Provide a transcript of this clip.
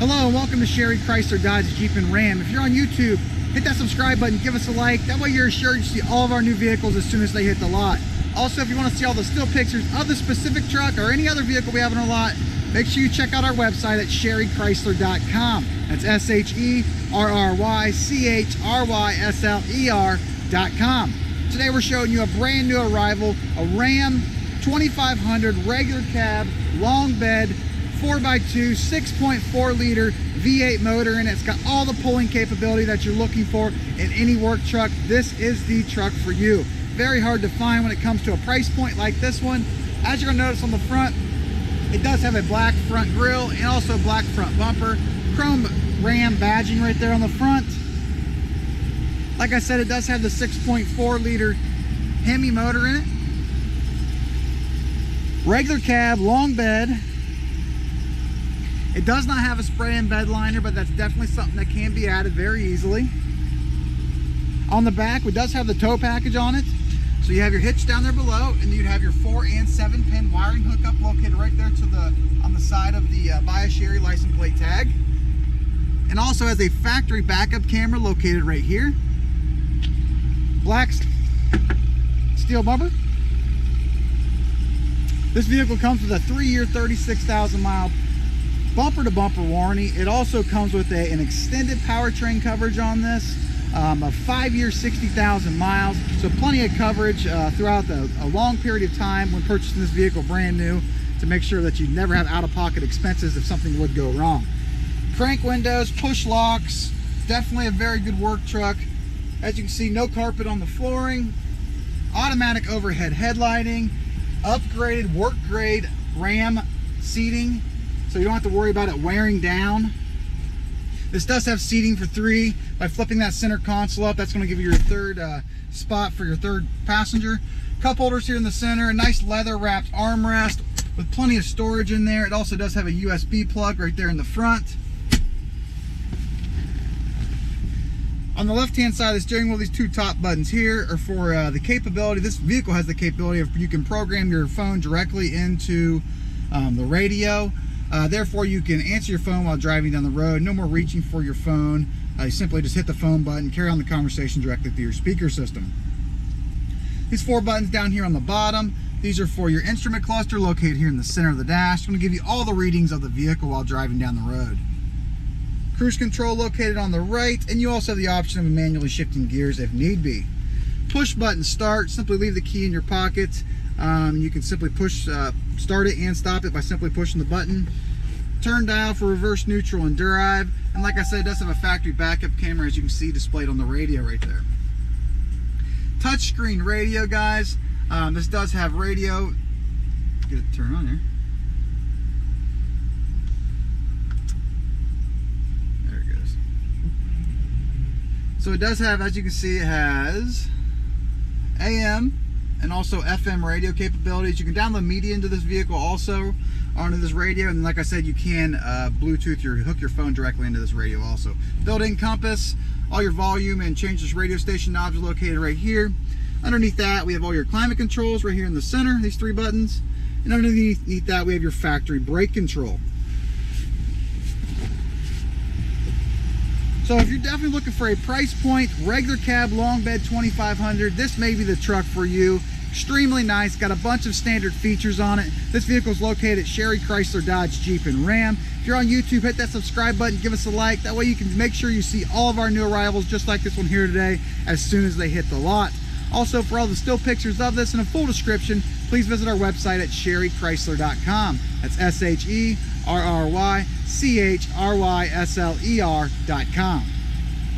Hello and welcome to Sherry Chrysler Dodge Jeep and Ram. If you're on YouTube, hit that subscribe button, give us a like. That way you're assured to see all of our new vehicles as soon as they hit the lot. Also, if you want to see all the still pictures of the specific truck or any other vehicle we have on our lot, make sure you check out our website at sherrychrysler.com. That's SherryChrysler.com. Today we're showing you a brand new arrival, a Ram 2500 regular cab, long bed, 4x2, 6.4 liter V8 motor in it. It's got all the pulling capability that you're looking for in any work truck. This is the truck for you. Very hard to find when it comes to a price point like this one. As you're gonna notice on the front, it does have a black front grille and also a black front bumper. Chrome Ram badging right there on the front. Like I said, it does have the 6.4 liter Hemi motor in it. Regular cab, long bed. It does not have a spray-in bed liner, but that's definitely something that can be added very easily. On the back, it does have the tow package on it. So you have your hitch down there below, and you'd have your 4 and 7 pin wiring hookup located right there to on the side of the Buy a Sherry license plate tag. And also has a factory backup camera located right here. Black steel bumper. This vehicle comes with a 3-year, 36,000 mile bumper-to-bumper warranty. It also comes with an extended powertrain coverage on this, a 5-year, 60,000 miles. So plenty of coverage throughout a long period of time when purchasing this vehicle brand new, to make sure that you never have out-of-pocket expenses if something would go wrong. Crank windows, push locks, definitely a very good work truck. As you can see, no carpet on the flooring, automatic overhead headlighting, upgraded work grade Ram seating, so you don't have to worry about it wearing down. This does have seating for 3. By flipping that center console up, that's going to give you your third spot for your third passenger. Cup holders here in the center, a nice leather wrapped armrest with plenty of storage in there. It also does have a USB plug right there in the front. On the left hand side of the steering wheel, these 2 top buttons here are for the capability. This vehicle has the capability of you can program your phone directly into the radio. Therefore, you can answer your phone while driving down the road. No more reaching for your phone. You simply just hit the phone button, carry on the conversation directly through your speaker system. These 4 buttons down here on the bottom, these are for your instrument cluster located here in the center of the dash. It's going to give you all the readings of the vehicle while driving down the road. Cruise control located on the right, and you also have the option of manually shifting gears if need be. Push button start, simply leave the key in your pocket. You can simply push start it and stop it by simply pushing the button. Turn dial for reverse, neutral, and drive. And like I said, it does have a factory backup camera, as you can see displayed on the radio right there. Touchscreen radio, guys. This does have radio. Get it to turn on here. There it goes. So it does have, as you can see, it has AM and also FM radio capabilities. You can download media into this vehicle also onto this radio, and like I said, you can Bluetooth hook your phone directly into this radio also. Built-in compass, all your volume and change this radio station knobs are located right here. Underneath that, we have all your climate controls right here in the center, these 3 buttons, and underneath that we have your factory brake control. So if you're definitely looking for a price point, regular cab, long bed 2500, this may be the truck for you. Extremely nice, got a bunch of standard features on it. This vehicle is located at Sherry Chrysler Dodge Jeep and Ram. If you're on YouTube, hit that subscribe button, give us a like. That way you can make sure you see all of our new arrivals, just like this one here today, as soon as they hit the lot. Also, for all the still pictures of this and a full description, please visit our website at sherrychrysler.com. That's SherryChrysler.com.